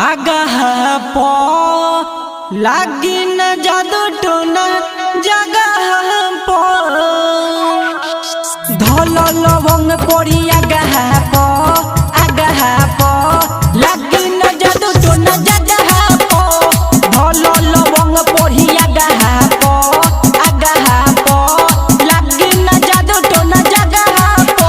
आगाह पो लागी न जादू टोना जगह पो धोल लवंग पड़ी आगाह पो लागी न जादू टोना जगह पो धोल लवंग पड़ी आगाह पो लागी न जादू टोना जगह पो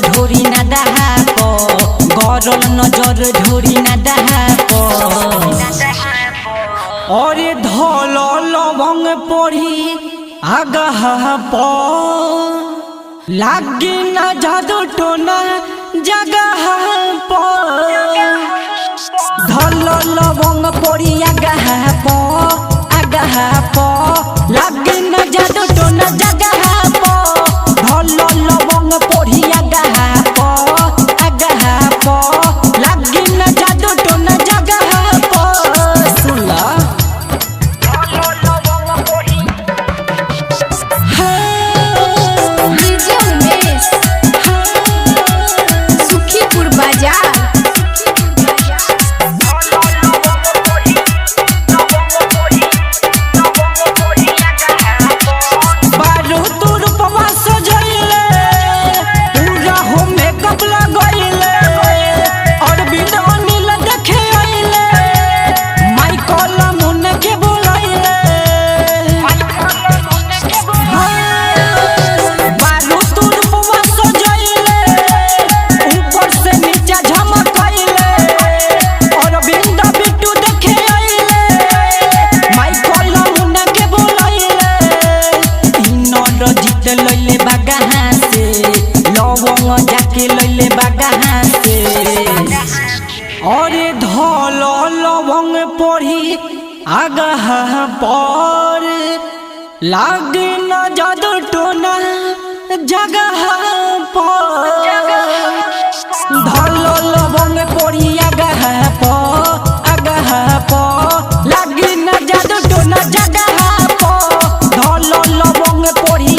ढोरी ना दहा को गरल नजर ढोरी ना दहा को और धोल लवंग पड़ी आगाह पो लागी ना जादू टोना जगह पो धोल लवंग पड़ी आगाह पो लागी ना जादू टोना जगह पो धोल लवंग पड़ी लागी न जादू टोना जगह पो सुला सुखीपुर बाजार लैले बागाहा से लवंग जाके लैले बागाहा से और धोल लवंग पड़ी आगाह पर लागे न जादू टोना जगह पर धोल लवंग पड़ी आगाह पर लागे न जादू टोना जगह पर धोल लवंग पड़ी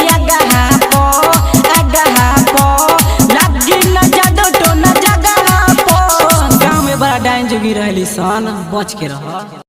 जोगी रहली सन बच के रह।